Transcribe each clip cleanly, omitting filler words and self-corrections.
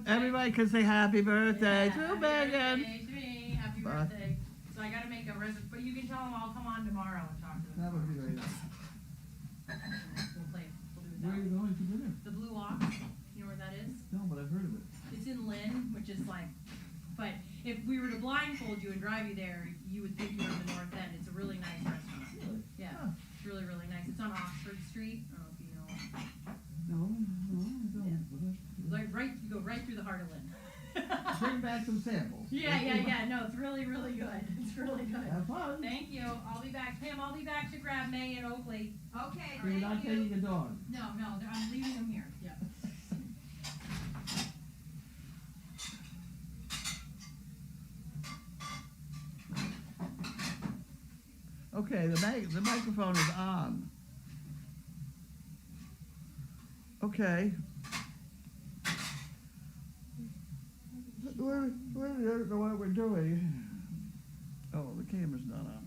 everybody can say happy birthday to happy Megan. birthday to me. Happy birthday. So I gotta make a reservation, but you can tell them I'll come on tomorrow and talk to them. That would be very nice. We'll play. We'll do it Where are that you way. going for dinner? The Blue Ox. You know where that is? No, but I've heard of it. It's in Lynn, which is like, but if we were to blindfold you and drive you there, you would think you were in the North End. It's a really nice restaurant. Really? Yeah, Huh. it's really, really nice. It's on Oxford Street. I don't know if you know. No, I don't. Yeah. But Like you go right through the heart of Lynn. bring back some samples. Yeah. No, it's really, really good. It's really good. Have fun. Thank you. I'll be back. Pam, I'll be back to grab May and Oakley. Okay, So you're not thank you. taking a dog? No, I'm leaving them here. Yeah. Okay, the microphone is on. Okay. We don't know what we're doing. Oh, the camera's not on.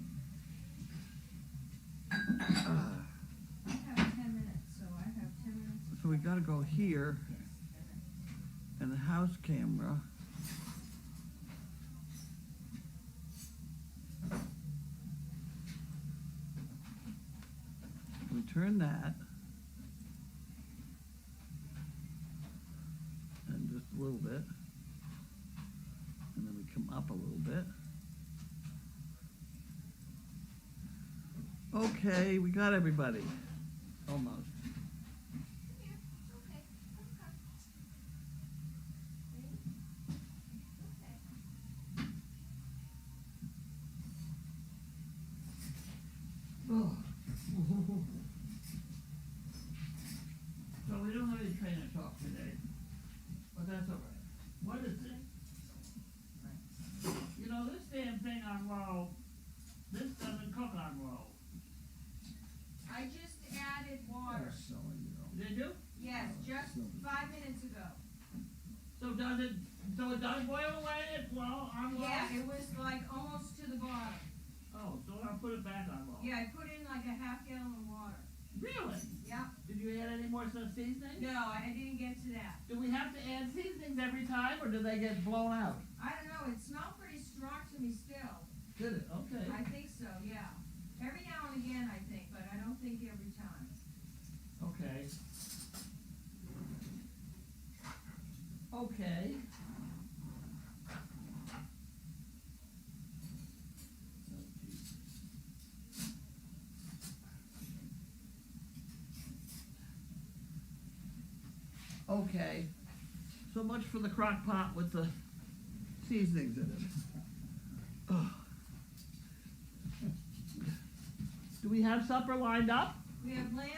I have 10 minutes, so I have 10 minutes. So we gotta go here, and the house camera. We turn that. And just a little bit. And then we come up a little bit. Okay, we got everybody. Almost. Oh. So we don't have any trainer talk today, but that's all right. What is it? You know, this damn thing on low, this doesn't cook on low. I just added water. Did you? Yes, just 5 minutes ago. So it does boil away at low, on low? Yeah, it was like almost to the bottom. Oh, so I'll put it back on low. Yeah, I put in like a half gallon of water. Really? Yeah. Did you add any more seasoning? No, I didn't get to that. Do we have to add seasonings every time, or do they get blown out? I don't know, it smelled pretty strong to me still. Did it? Okay. I think so, yeah. Every now and again, I think, but I don't think every time. Okay. Okay. Okay. So much for the crock pot with the seasonings in it. Ugh. Do we have supper lined up? We have lamb,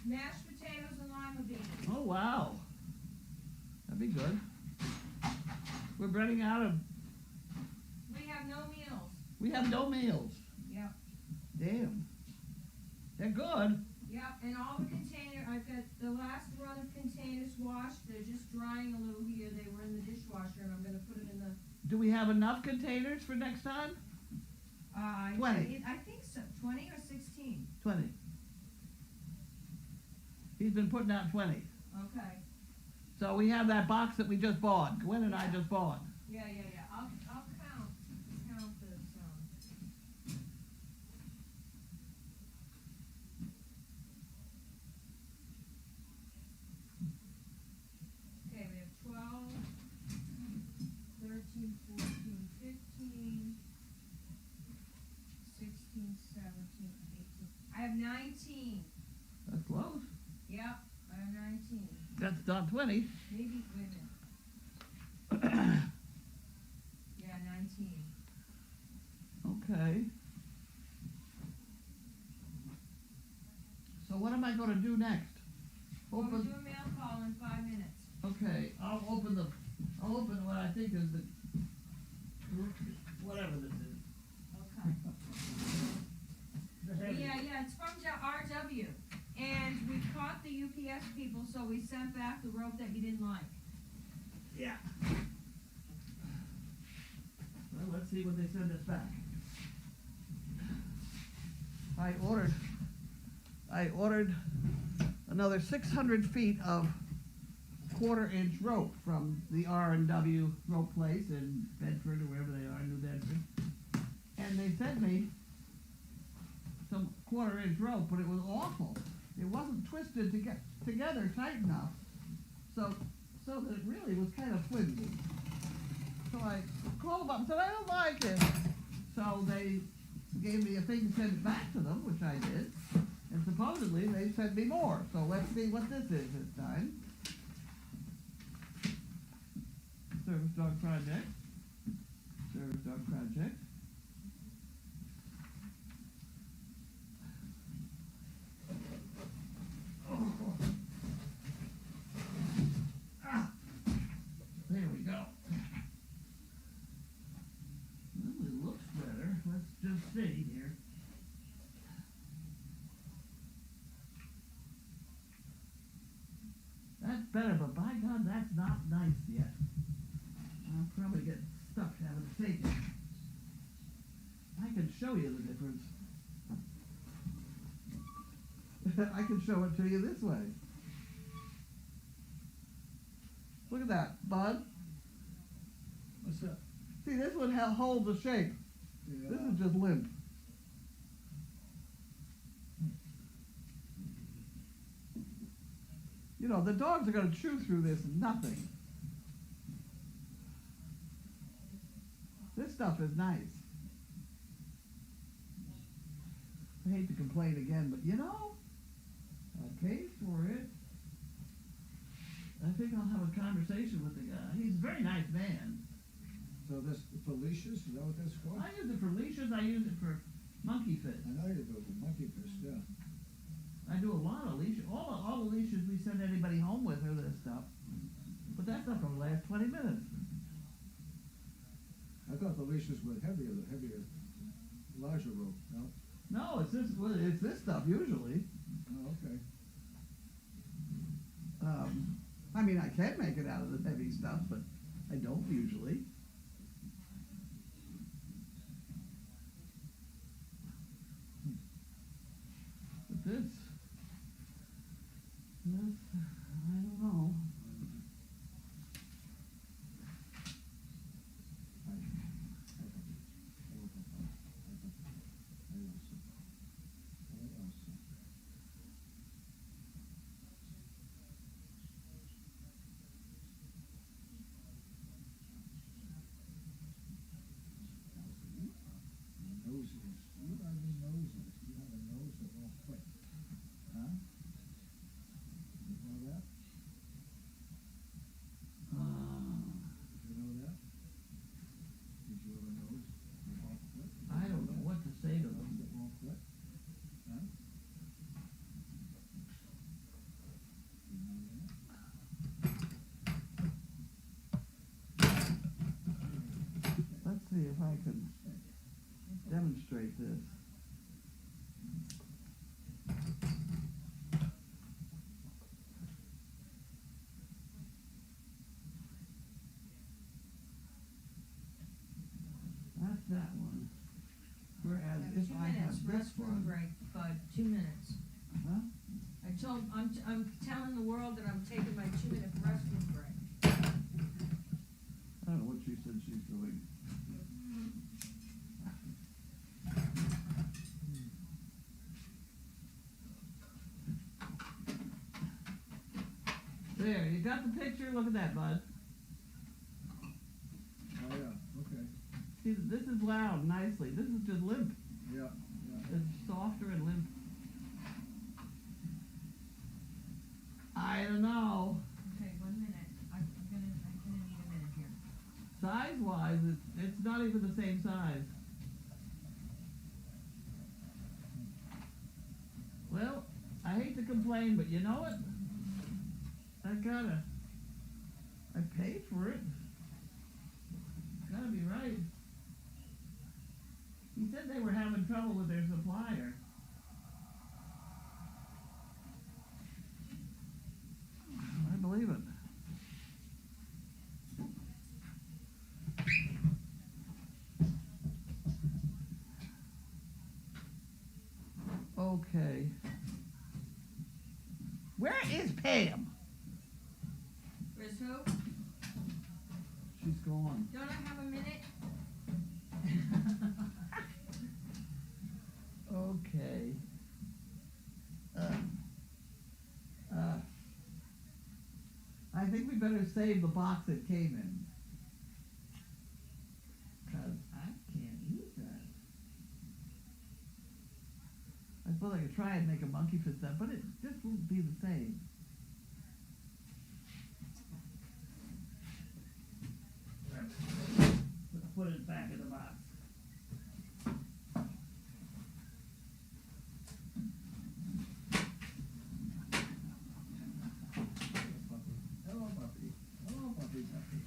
mashed potatoes, and lima beans. Oh, wow. That'd be good. We're running out of, We have no meals. we have no meals. Yep. Damn. They're good. Yep, and all the container, I've got the last run of containers washed. They're just drying a little here. They were in the dishwasher, and I'm gonna put it in the, Do we have enough containers for next time? 20. I think so, 20 or 16. 20. He's been putting out 20. Okay. So we have that box that we just bought. Gwen and I just bought. Yeah. I'll count this, Okay, we have 12, 13, 14, 15, 16, 17, 18. I have 19. That's close. Yep, I have 19. That's not 20. Maybe, wait a minute. Yeah, 19. Okay. So what am I going to do next? We'll do Open. a mail call in 5 minutes. Okay, I'll open what I think is the, whatever this is. Okay. The heavy. Yeah, it's from RW. And we caught the UPS people, so we sent back the rope that you didn't like. Yeah. Well, let's see what they send us back. I ordered another 600 feet of 1/4 inch rope from the R&W rope place in Bedford or wherever they are, New Bedford. And they sent me some 1/4 inch rope, but it was awful. It wasn't twisted together tight enough, so that it really was kind of flimsy. So I called them up and said, I don't like it. So they gave me a thing to send it back to them, which I did. And supposedly they sent me more. So let's see what this is this time. Service Dog Project. Service Dog Project. There we go. Well, it looks better. Let's just see here. That's better, but by God, that's not nice yet. I'll probably get stuck having to take it. I can show you the difference. I can show it to you this way. Look at that, bud. What's that? See, this one holds the shape. Yeah. This is just limp. You know, the dogs are going to chew through this nothing. This stuff is nice. I hate to complain again, but you know, I paid for it. I think I'll have a conversation with the guy. He's a very nice man. So this for leashes? Is that what that's for? I use it for leashes. I use it for monkey fits. I know you do the monkey fist, yeah. I do a lot of leashes. All the leashes we send anybody home with are this stuff. But that's not going to last 20 minutes. I thought the leashes were heavier, larger rope. No? No, it's this stuff usually. Oh, okay. I mean, I can make it out of the heavy stuff, but I don't usually. But this, I don't know. I don't know what to say to them. Let's see if I can demonstrate this. That's that one. Whereas if I have this restroom one, break, bud, 2 minutes. huh? I'm telling the world that I'm taking my 2-minute restroom break. I don't know what she said she's doing. There, you got the picture? Look at that, bud. Oh, yeah, okay. See, this is wound nicely. This is just limp. Yeah, yeah. It's softer and limp. I don't know. Okay, 1 minute. I'm gonna need a minute here. Size-wise, it's not even the same size. Well, I hate to complain, but you know what? I paid for it. Gotta be right. He said they were having trouble with their supplier. I believe it. Okay. Where is Pam? who? She's gone. Don't I have a minute? Okay. I think we better save the box it came in. 'Cause I can't use that. I suppose I could try and make a monkey fit that, but it just won't be the same. Let's put it back in the box. Hello, puppy. Hello, puppy, puppy.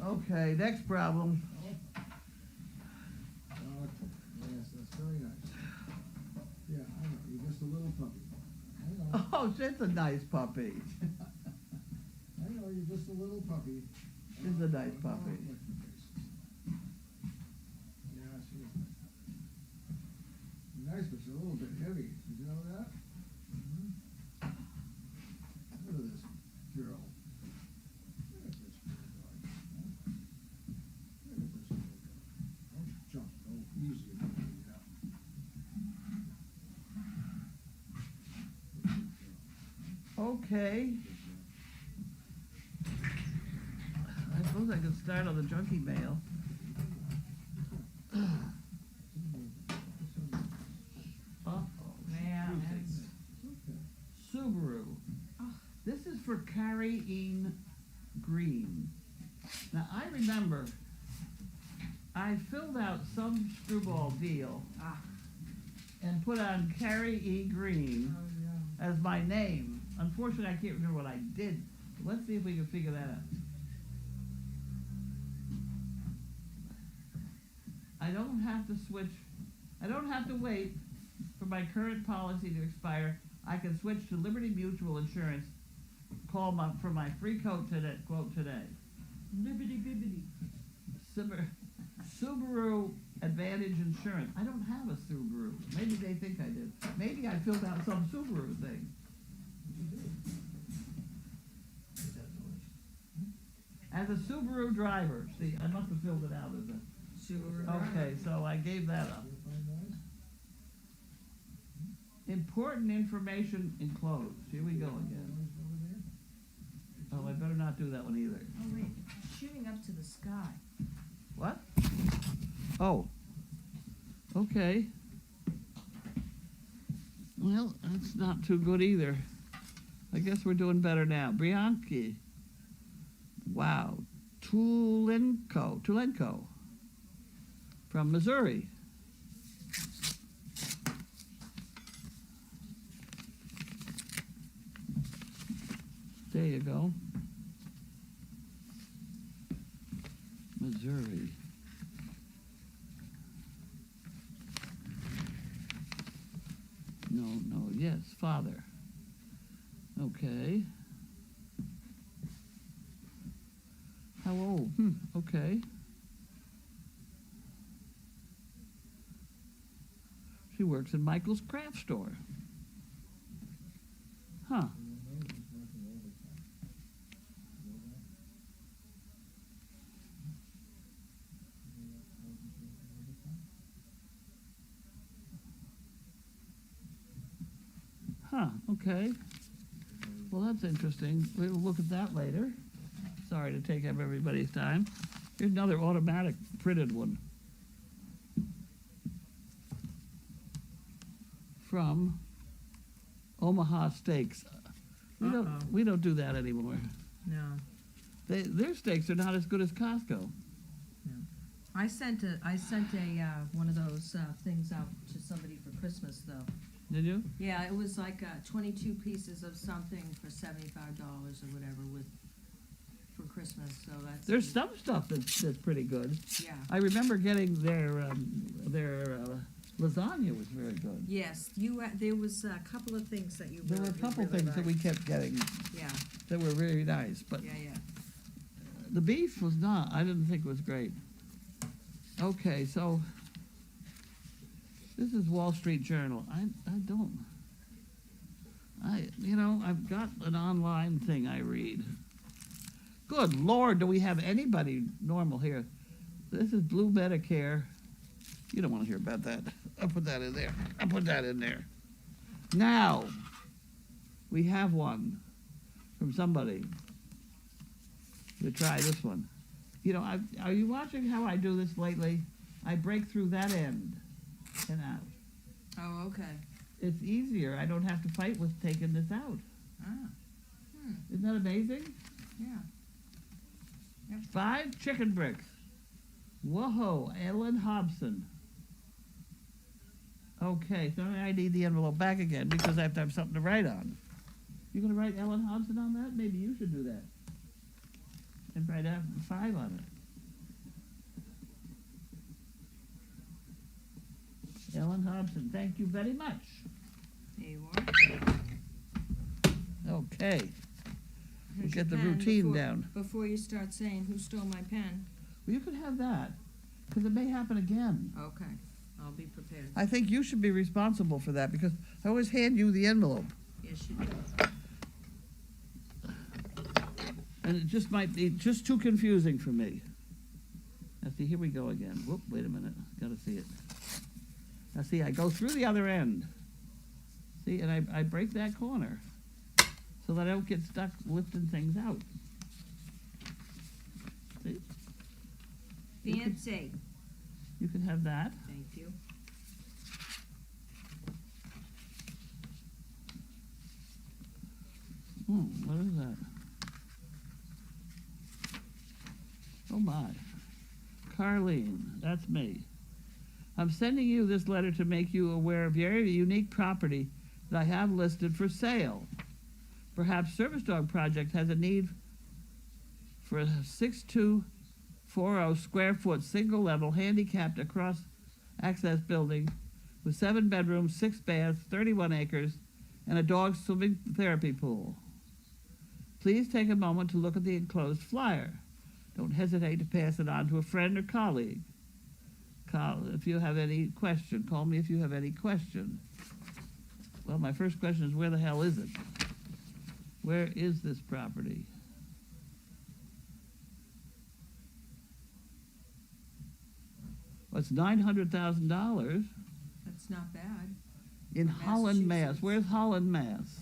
Okay, next problem. Yes, that's very nice. Yeah, I know, you're just a little puppy. I know, Oh, it's a nice puppy. I know, you're just a little puppy. She's a nice puppy. Yeah, she is nice. Nice, but she's a little bit heavy. Did you know that? Look at this girl. Look at this little dog. Look at this little girl. Don't jump. Go easy. Yeah. Okay. I suppose I could start on the junkie mail. Oh, Man, that's. Subaru. This is for Carrie Green. Now, I remember I filled out some screwball deal and put on Carrie E. Green as my name. Unfortunately, I can't remember what I did. Let's see if we can figure that out. I don't have to switch. I don't have to wait for my current policy to expire. I can switch to Liberty Mutual Insurance. Call for my free quote today. Bibbidi bibbidi. Subaru Advantage Insurance. I don't have a Subaru. Maybe they think I did. Maybe I filled out some Subaru thing. As a Subaru driver. See, I must have filled it out as a... Okay, so I gave that up. Important information enclosed. Here we go again. Oh, I better not do that one either. Oh wait, shooting up to the sky. What? Oh. Okay. Well, that's not too good either. I guess we're doing better now. Bianchi. Wow. Tulenko. From Missouri. There you go. Missouri. No, yes, father. Okay. How old? Okay. She works in Michael's craft store. Huh. Huh, okay. Well, that's interesting. We'll look at that later. Sorry to take up everybody's time. Here's another automatic printed one. From Omaha Steaks. We don't do that anymore. No. Their steaks are not as good as Costco. I sent a one of those things out to somebody for Christmas though. Did you? Yeah, it was like 22 pieces of something for $75 or whatever for Christmas. So that's. There's some stuff that's pretty good. Yeah. I remember getting their lasagna was very good. Yes, there was a couple of things that you. There were a couple really things that we liked. kept getting Yeah. that were very nice, but Yeah. the beef was not. I didn't think it was great. Okay, so I've got an online thing I read. Good Lord, do we have anybody normal here? This is Blue Medicare. You don't want to hear about that. I'll put that in there. Now, we have one from somebody. We'll try this one. Are you watching how I do this lately? I break through that end and out. Oh, okay. It's easier. I don't have to fight with taking this out. Ah. Isn't that amazing? Yeah. Yep. 5 chicken bricks. Whoa, Ellen Hobson. Okay, so I need the envelope back again because I have to have something to write on. You gonna write Ellen Hobson on that? Maybe you should do that. And write out 5 on it. Ellen Hobson, thank you very much. There you are. Okay, Here's get the your pen routine down. Before you start saying, who stole my pen? Well, you could have that, because it may happen again. Okay, I'll be prepared. I think you should be responsible for that, because I always hand you the envelope. Yes, you do. And it just might be just too confusing for me. Now see, here we go again. Whoop, wait a minute, gotta see it. Now see, I go through the other end. See, and I break that corner so that I don't get stuck lifting things out. See? Fancy. You can have that. Thank you. What is that? Oh my. Carlene, that's me. I'm sending you this letter to make you aware of very unique property that I have listed for sale. Perhaps Service Dog Project has a need for a 6240 square foot single level handicapped across access building with 7 bedrooms, 6 baths, 31 acres, and a dog swimming therapy pool. Please take a moment to look at the enclosed flyer. Don't hesitate to pass it on to a friend or colleague. Call if you have any question. Call me if you have any question. Well, my first question is, where the hell is it? Where is this property? Well, it's $900,000 That's not bad. in Holland, Mass. Massachusetts. Where's Holland, Mass?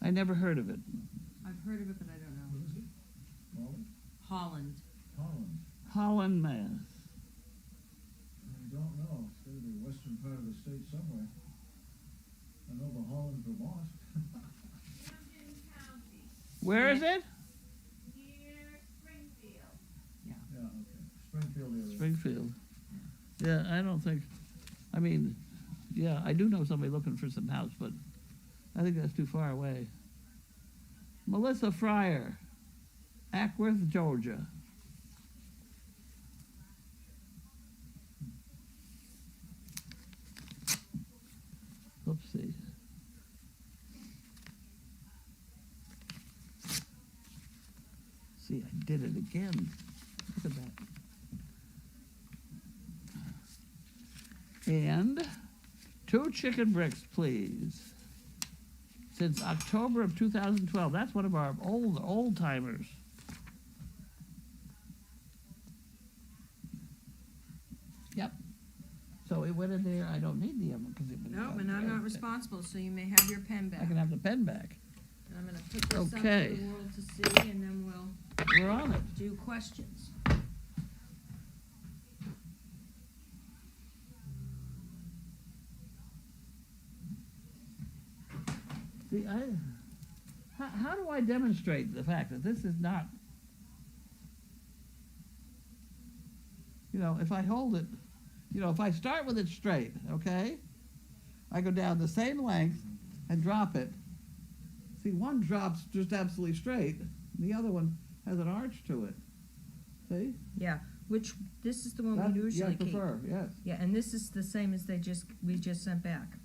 I never heard of it. I've heard of it, but I don't What know. is it? Molly? Holland. Holland. Holland, Mass. I don't know. It's gotta be western part of the state somewhere. I know the Holland, Vermont. Hampton County, Where is it? near Springfield. Yeah, okay. Springfield area. Springfield. Yeah, I don't think, I do know somebody looking for some house, but I think that's too far away. Melissa Fryer, Ackworth, Georgia. Oopsie. See, I did it again. Look at that. And 2 chicken bricks, please. Since October of 2012. That's one of our old timers. Yep. So it went in there. I don't need the envelope because it went No, in and I'm there. not responsible, so you may have your pen back. I can have the pen back. And I'm gonna put this up for Okay. the world to see, and then we'll We're on it. do questions. See, how do I demonstrate the fact that this is not, if I hold it, if I start with it straight, okay? I go down the same length and drop it. See, one drops just absolutely straight, and the other one has an arch to it. See? Yeah, this is the one That- we usually I keep. prefer, yes. Yeah, and this is the same as we just sent back.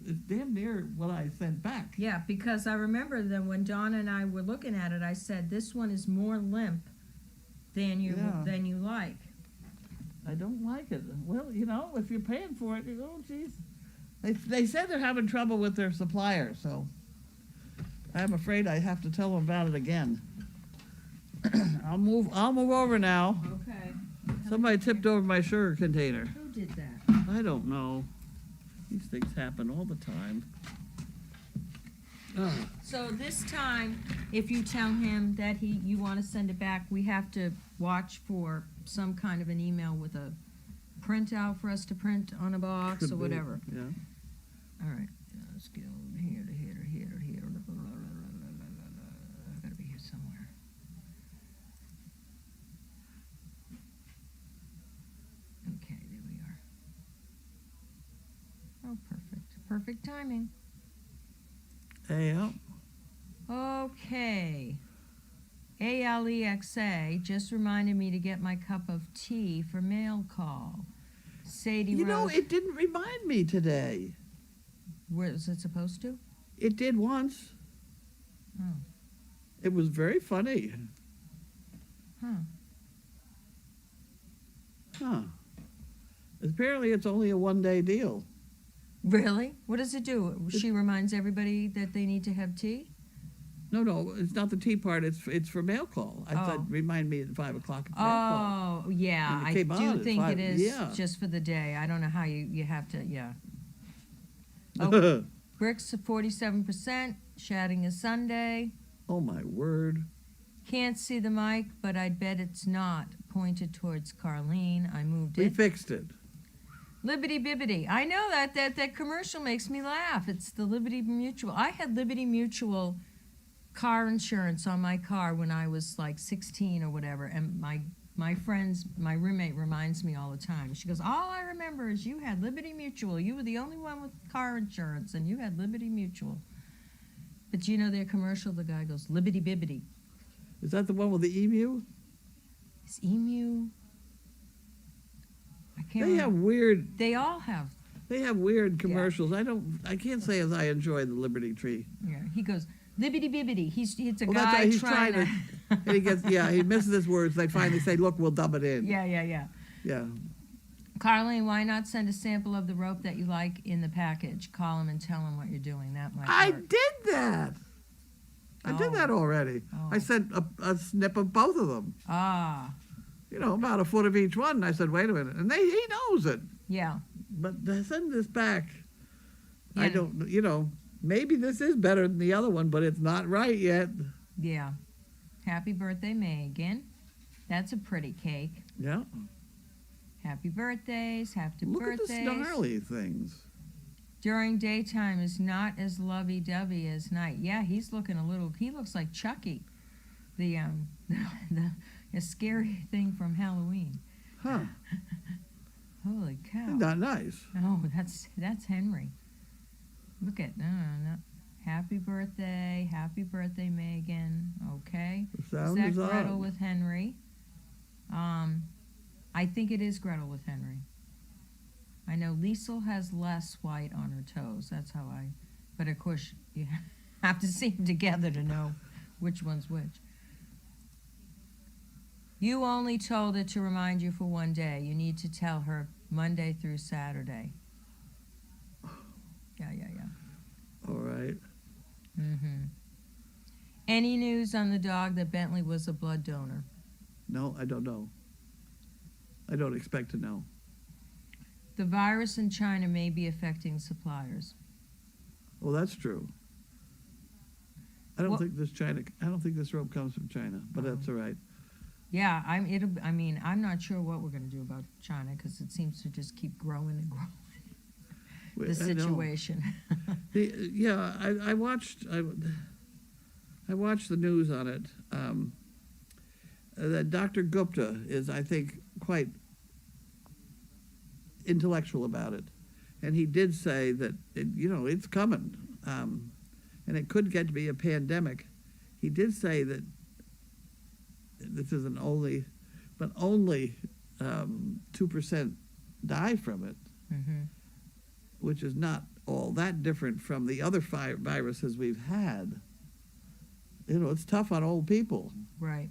It's damn near what I sent back. Yeah, because I remember that when Donna and I were looking at it, I said, this one is more limp than you like. I don't like it. Well, if you're paying for it, geez. They said they're having trouble with their supplier, so I'm afraid I have to tell them about it again. I'll move over now. Okay. Somebody tipped over my sugar container. Who did that? I don't know. These things happen all the time. Ugh. So this time, if you tell him that you want to send it back, we have to watch for some kind of an email with a printout for us to print on a box Could or be, whatever. Yeah. All right, let's go here to here to here to here. I gotta be here somewhere. Okay, there we are. Oh, perfect. Perfect timing. Yeah. Okay. ALEXA just reminded me to get my cup of tea for mail call. Sadie You know, Rose. it didn't remind me today. Where was it supposed to? It did once. Oh. It was very funny. Huh. Huh. Apparently it's only a one-day deal. Really? What does it do? She reminds everybody that they need to have tea? No, it's not the tea part. It's for mail call. I Oh. said, remind me at 5 o'clock. Mail call. Oh, yeah. And it I came out do at think 5, it is yeah. just for the day. I don't know how you have to, yeah. Oh, Bricks 47%. Shatting is Sunday. Oh my word. Can't see the mic, but I bet it's not pointed towards Carlene. I moved We it. fixed it. Liberty Bibbity. I know that commercial makes me laugh. It's the Liberty Mutual. I had Liberty Mutual car insurance on my car when I was like 16 or whatever, and my roommate reminds me all the time. She goes, all I remember is you had Liberty Mutual. You were the only one with car insurance, and you had Liberty Mutual. But you know their commercial, the guy goes, Liberty Bibbity. Is that the one with the emu? Is Emu? I can't They remember. have weird. They all have. They have weird commercials. I can't say as I enjoy the Liberty Tree. Yeah, he goes, Libbity Bibbity. It's a Well, that's guy why he's trying to. and he gets he misses his words. They finally say, "Look, we'll dub it in." Yeah. Yeah. Carlene, why not send a sample of the rope that you like in the package? Call him and tell him what you're doing. That might I work. did that. I did Oh. that already. Oh. I sent a snip of both of them. Ah, You know, about a foot of each one. And I said, "Wait a minute," and he knows it. yeah. But to send this back, I Yeah. don't. You know, maybe this is better than the other one, but it's not right yet. Yeah. Happy birthday, Megan. That's a pretty cake. Yeah. Happy birthdays. Happy Look birthdays. at the snarly things. During daytime is not as lovey-dovey as night. Yeah, he looks like Chucky, the scary thing from Halloween. Huh. Holy cow. Not nice. Oh, that's Henry. Look at, no. Happy birthday, Megan. Okay. The Is sound that is Gretel on. with Henry? I think it is Gretel with Henry. I know Liesel has less white on her toes. That's how but of course you have to see them together to know which one's which. You only told it to remind you for one day. You need to tell her Monday through Saturday. Yeah. All right. Mm-hmm. Any news on the dog that Bentley was a blood donor? No, I don't know. I don't expect to know. The virus in China may be affecting suppliers. Well, that's true. I don't What- think this rope comes from China, but that's all right. Yeah, I'm not sure what we're going to do about China because it seems to just keep growing and growing. The I know. situation. I watched the news on it. That Dr. Gupta is, I think, quite intellectual about it, and he did say that it's coming, and it could get to be a pandemic. He did say that this isn't only 2% die from it, Mm-hmm. which is not all that different from the other viruses we've had. It's tough on old people. Right.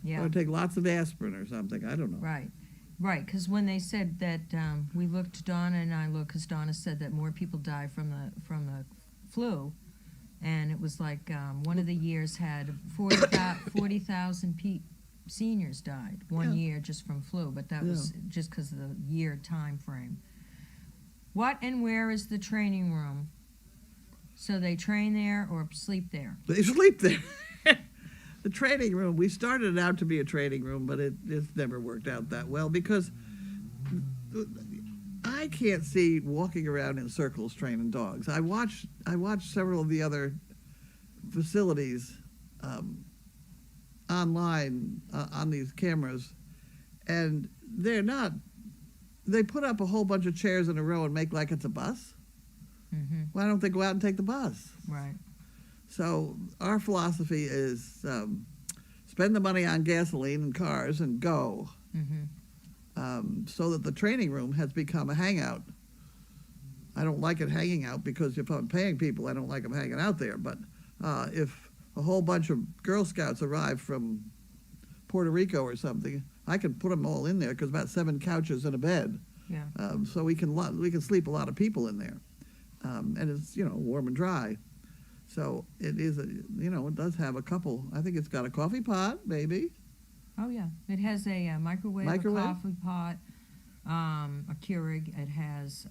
Yeah. Or take lots of aspirin or something. I don't know. Right. Right, because when they said that, we looked, Donna and I looked, because Donna said that more people die from the flu, and it was like, one of the years had 40,000 seniors died one Yeah. year just from flu, but that was just because of the year time frame. What and where is the training room? So they train there or sleep there? They sleep there. The training room, we started it out to be a training room, but it's never worked out that well because I can't see walking around in circles training dogs. I watched several of the other facilities online on these cameras, and they put up a whole bunch of chairs in a row and make like it's a bus. Mm-hmm. Why don't they go out and take the bus? Right. So our philosophy is spend the money on gasoline and cars and go, so that the training room has become a hangout. I don't like it hanging out because if I'm paying people, I don't like them hanging out there. But if a whole bunch of Girl Scouts arrive from Puerto Rico or something, I can put them all in there because about 7 couches and a bed. Yeah. So we can sleep a lot of people in there, and it's warm and dry. So it is it does have a couple. I think it's got a coffee pot, maybe. Oh yeah, it has a microwave, a coffee pot, a Keurig. It has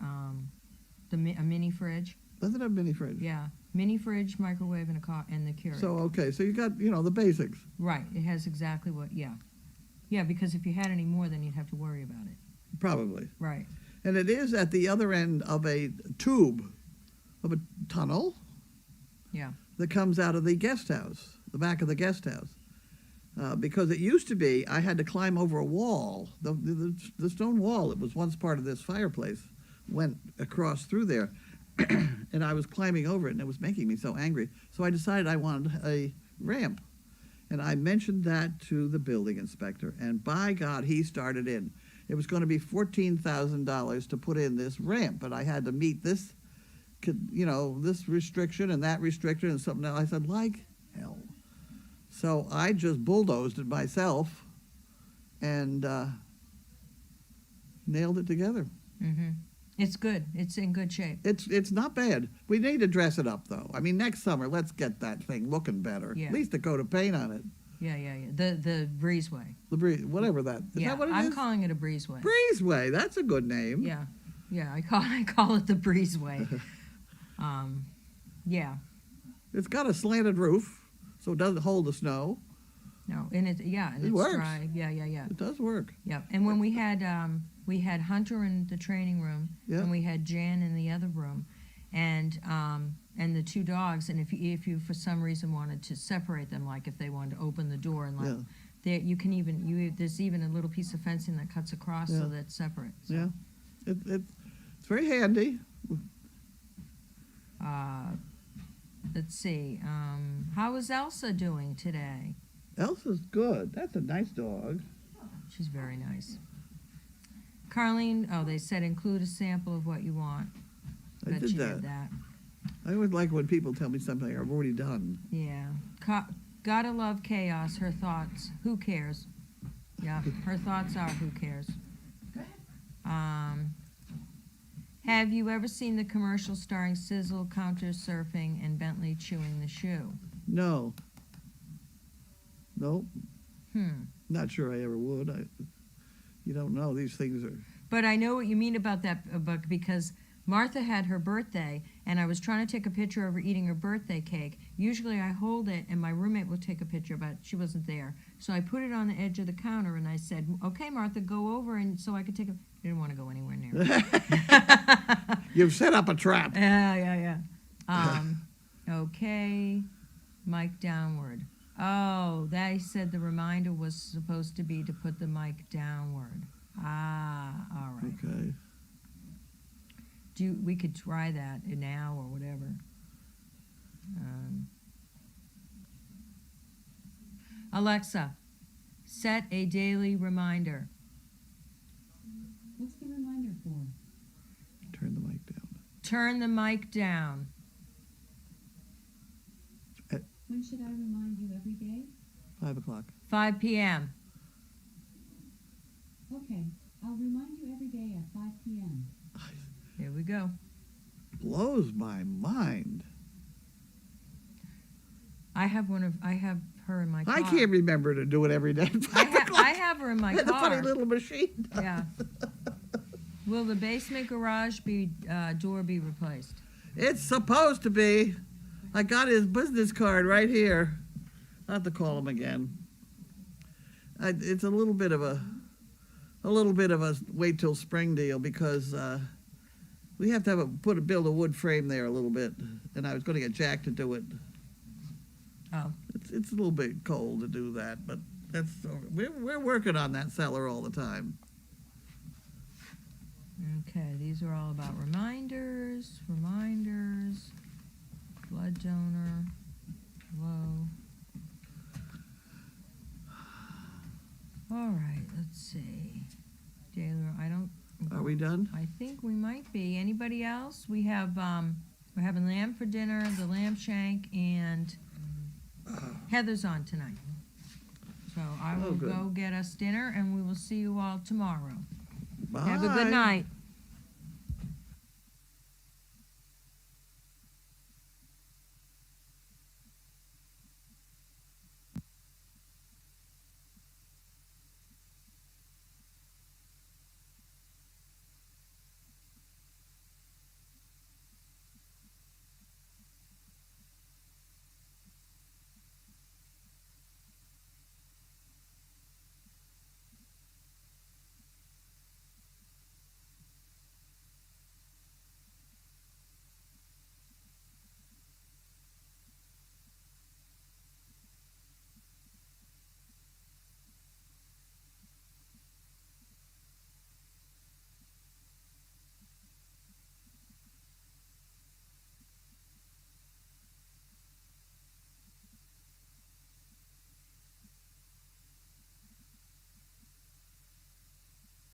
a mini fridge. Doesn't have a mini fridge. Yeah, mini fridge, microwave, and and the Keurig. So okay, so you got the basics. Right, it has exactly what. Yeah, because if you had any more, then you'd have to worry about it. Probably. Right. And it is at the other end of a tube, of a tunnel. Yeah. That comes out of the guest house, the back of the guest house. Because it used to be, I had to climb over a wall. The stone wall that was once part of this fireplace went across through there. And I was climbing over it, and it was making me so angry. So I decided I wanted a ramp. And I mentioned that to the building inspector, and by God, he started in. It was going to be $14,000 to put in this ramp, but I had to meet this restriction and that restriction and something else. I said, like hell. So I just bulldozed it myself and nailed it together. Mm-hmm. It's good. It's in good shape. It's not bad. We need to dress it up, though. I mean, next summer, let's get that thing looking better. Yeah. At least a coat of paint on it. Yeah. The breezeway. Whatever that. Is that what it is? I'm calling it a breezeway. Breezeway. That's a good name. Yeah. I call it the breezeway. Yeah. It's got a slanted roof, so it doesn't hold the snow. No, and it's works. dry. Yeah. It does work. Yeah. And when we had Hunter in the training room, and we had Jan in the other room, and the 2 dogs. And if you for some reason wanted to separate them, like if they wanted to open the door and you can there's even a little piece of fencing that cuts across so that it's separate. So. Yeah, it's very handy. Let's see. How is Elsa doing today? Elsa's good. That's a nice dog. She's very nice. Carlene, they said include a sample of what you want. I Bet did you that. did that. I always like when people tell me something I've already done. Yeah. Gotta love chaos. Her thoughts. Who cares? Yeah. Her thoughts are who cares. Have you ever seen the commercial starring Sizzle counter surfing and Bentley chewing the shoe? No. Nope. Not sure I ever would. You don't know. These things are... But I know what you mean about that book because Martha had her birthday, and I was trying to take a picture of her eating her birthday cake. Usually I hold it, and my roommate will take a picture, but she wasn't there. So I put it on the edge of the counter, and I said, okay, Martha, go over, and so I could take a... She didn't want to go anywhere near it. You've set up a trap. Yeah. Okay, mic downward. Oh, he said the reminder was supposed to be to put the mic downward. All right. Okay. We could try that now or whatever. Alexa, set a daily reminder. What's the reminder for? Turn the mic down. Turn the mic down. When should I remind you? Every day? 5 o'clock. 5 p.m. Okay. I'll remind you every day at 5 p.m. There we go. Blows my mind. I have her in my car. I can't remember to do it every day. at 5 o'clock. I have her in my It's a funny car. little machine. Yeah. Will the basement garage door be replaced? It's supposed to be. I got his business card right here. I'll have to call him again. It's a little bit of a wait till spring deal because we have to build a wood frame there a little bit, and I was going to get Jack to do it. Oh. It's a little bit cold to do that, but we're working on that cellar all the time. Okay, these are all about reminders, blood donor, low. All right, let's see. Jailer, Are we done? I think we might be. Anybody else? We have, we're having lamb for dinner, the lamb shank, and Heather's on tonight. So I will good. go get us dinner, and we will see you all tomorrow. Bye. Have a good night.